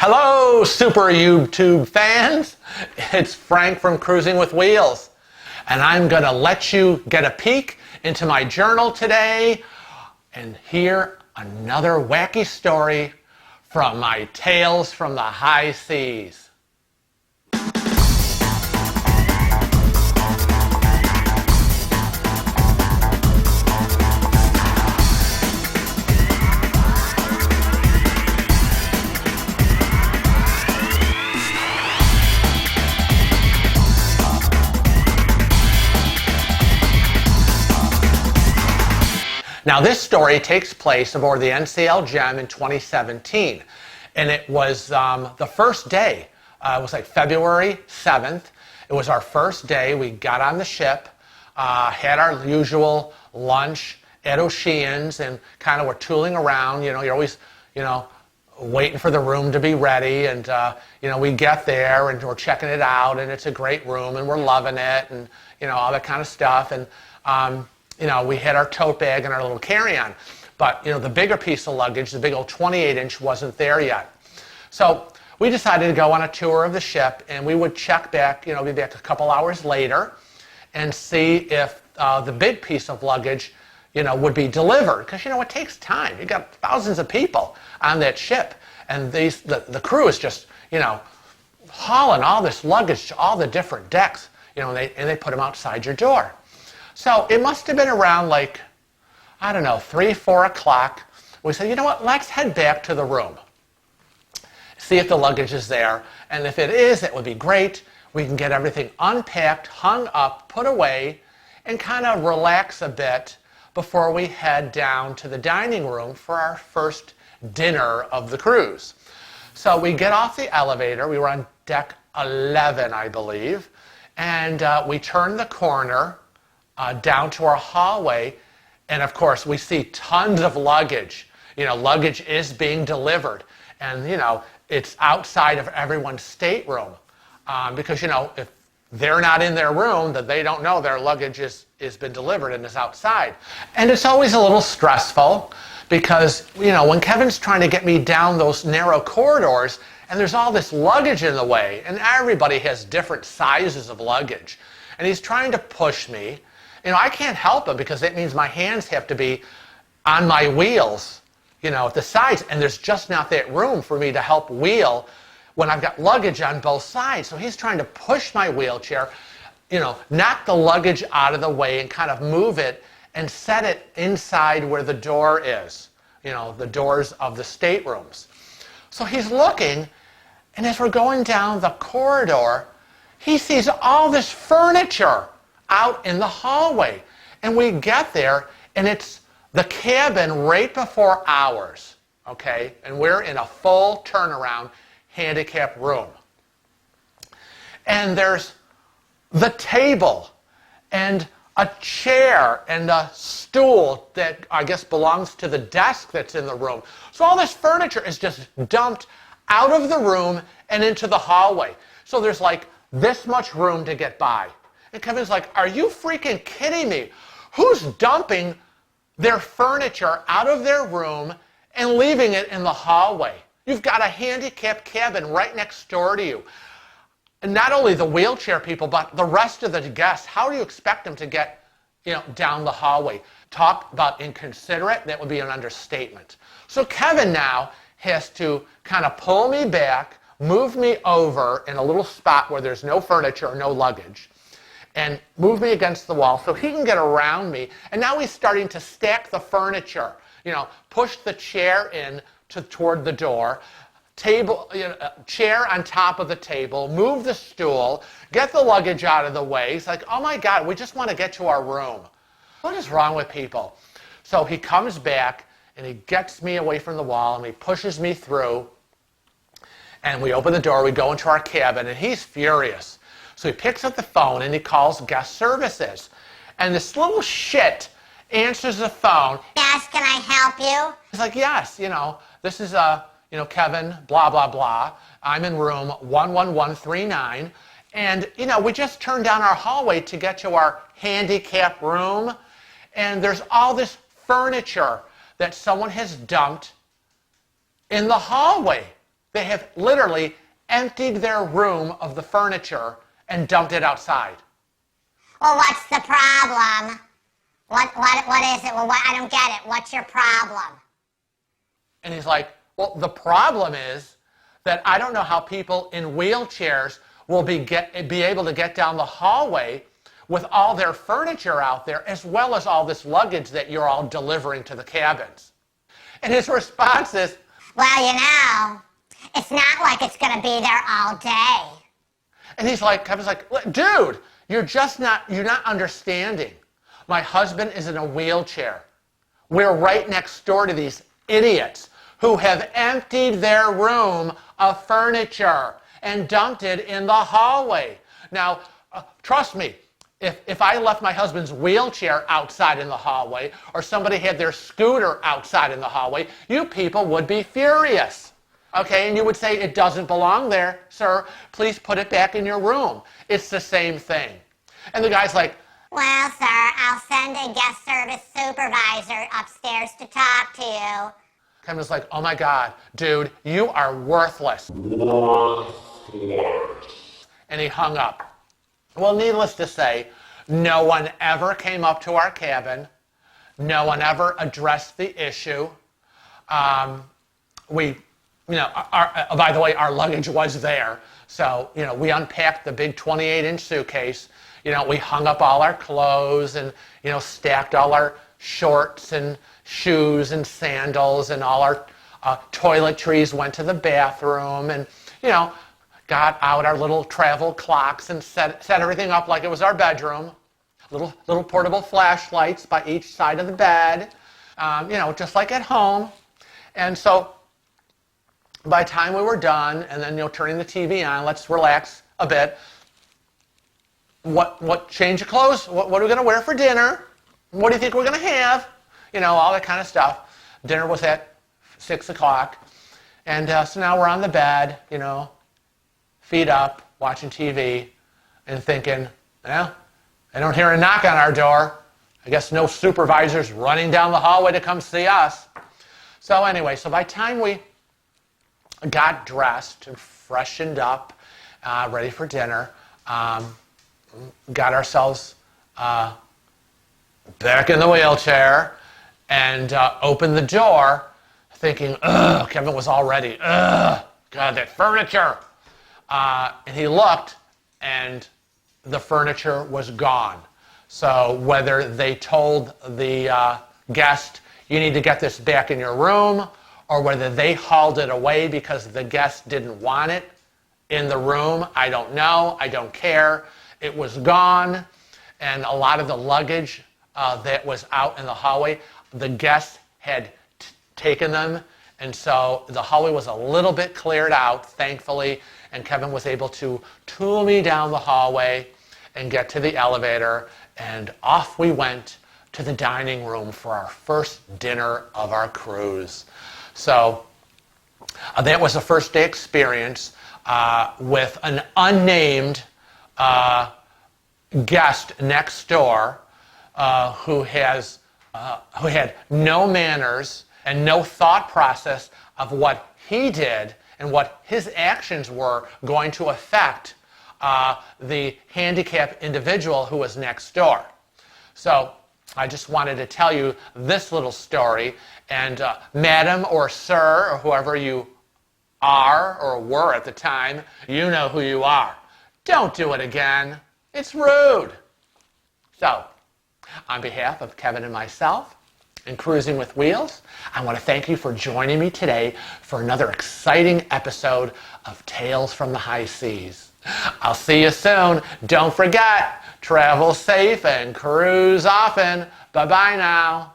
Hello, Super YouTube fans. It's Frank from Cruising with Wheels. And I'm going to let you get a peek into my journal today and hear another wacky story from my Tales from the High Seas. Now, this story takes place aboard the NCL Gem in 2017, and it was the first day. It was like February 7th. It was our first day. We got on the ship, had our usual lunch at O'Shea's, and kind of were tooling around. You know, you're always, waiting for the room to be ready, and we get there and we're checking it out, and it's a great room, and we're loving it, and all that kind of stuff, and we had our tote bag and our little carry-on, but the bigger piece of luggage, the big old 28-inch, wasn't there yet. So we decided to go on a tour of the ship, and we would check back, be back a couple hours later, and see if the big piece of luggage, would be delivered, because it takes time. You got thousands of people on that ship, and the crew is just hauling all this luggage to all the different decks, and they put them outside your door. So it must have been around 3, 4 o'clock. We said, let's head back to the room. See if the luggage is there. And if it is, it would be great. We can get everything unpacked, hung up, put away, and kind of relax a bit before we head down to the dining room for our first dinner of the cruise. So we get off the elevator. We were on deck 11, I believe. And we turn the corner down to our hallway, and of course we see tons of luggage. Luggage is being delivered, and it's outside of everyone's stateroom, because if they're not in their room, that they don't know their luggage is been delivered and is outside. And it's always a little stressful because when Kevin's trying to get me down those narrow corridors and there's all this luggage in the way, and everybody has different sizes of luggage, and he's trying to push me. I can't help him because that means my hands have to be on my wheels, at the sides. And there's just not that room for me to help wheel when I've got luggage on both sides. So he's trying to push my wheelchair, knock the luggage out of the way and kind of move it and set it inside where the door is, the doors of the staterooms. So he's looking, and as we're going down the corridor, he sees all this furniture out in the hallway, and we get there, and it's the cabin right before ours, okay? And we're in a full turnaround handicap room. And there's the table and a chair and a stool that I guess belongs to the desk that's in the room. So all this furniture is just dumped out of the room and into the hallway. So there's like this much room to get by. And Kevin's like, are you freaking kidding me? Who's dumping their furniture out of their room and leaving it in the hallway? You've got a handicapped cabin right next door to you. And not only the wheelchair people, but the rest of the guests. How do you expect them to get, down the hallway? Talk about inconsiderate, that would be an understatement. So Kevin now has to kind of pull me back, move me over in a little spot where there's no furniture or no luggage, and move me against the wall so he can get around me. And now he's starting to stack the furniture, push the chair in toward the door, table, chair on top of the table, move the stool, get the luggage out of the way. He's like, oh my God, we just want to get to our room. What is wrong with people? So he comes back and he gets me away from the wall and he pushes me through, and we open the door, we go into our cabin, and he's furious. So he picks up the phone and he calls guest services. And this little shit answers the phone. Yes, can I help you? He's like, yes, this is, Kevin, blah, blah, blah. I'm in room 11139. And, we just turned down our hallway to get to our handicap room. And there's all this furniture that someone has dumped in the hallway. They have literally emptied their room of the furniture and dumped it outside. Well, what's the problem? What is it? Well, I don't get it. What's your problem? And he's like, well, the problem is that I don't know how people in wheelchairs will be able to get down the hallway with all their furniture out there, as well as all this luggage that you're all delivering to the cabins. And his response is, well, it's not like it's going to be there all day. and Kevin's like, dude, you're not understanding. My husband is in a wheelchair. We're right next door to these idiots who have emptied their room of furniture and dumped it in the hallway. Now, trust me, if I left my husband's wheelchair outside in the hallway, or somebody had their scooter outside in the hallway, you people would be furious. Okay, and you would say, it doesn't belong there, sir. Please put it back in your room. It's the same thing. And the guy's like, well, sir, I'll send a guest service supervisor upstairs to talk to you. Kevin's like, oh my God, dude, you are worthless. And he hung up. Well, needless to say, no one ever came up to our cabin. No one ever addressed the issue. By the way, our luggage was there. So, we unpacked the big 28-inch suitcase. We hung up all our clothes and, stacked all our shorts and shoes and sandals, and all our toiletries went to the bathroom, and, got out our little travel clocks and set everything up like it was our bedroom. Little portable flashlights by each side of the bed, just like at home. And so by the time we were done, and then, turning the TV on, let's relax a bit. What change of clothes? What are we going to wear for dinner? What do you think we're going to have? All that kind of stuff. Dinner was at 6 o'clock. And so now we're on the bed, feet up, watching TV, and thinking, well, I don't hear a knock on our door. I guess no supervisors running down the hallway to come see us. So anyway, by the time we got dressed and freshened up, ready for dinner, got ourselves back in the wheelchair and opened the door, thinking, ugh, Kevin was all ready. Ugh, God, that furniture. And he looked, and the furniture was gone. So whether they told the guest, you need to get this back in your room, or whether they hauled it away because the guest didn't want it in the room, I don't know. I don't care. It was gone. And a lot of the luggage that was out in the hallway, the guests had taken them. And so the hallway was a little bit cleared out, thankfully. And Kevin was able to tool me down the hallway and get to the elevator. And off we went to the dining room for our first dinner of our cruise. So that was a first day experience with an unnamed guest next door who had no manners and no thought process of what he did and what his actions were going to affect the handicapped individual who was next door. So I just wanted to tell you this little story, and madam or sir or whoever you are or were at the time, you know who you are. Don't do it again. It's rude. So, on behalf of Kevin and myself and Cruising with Wheels, I want to thank you for joining me today for another exciting episode of Tales from the High Seas. I'll see you soon. Don't forget, travel safe and cruise often. Bye-bye now.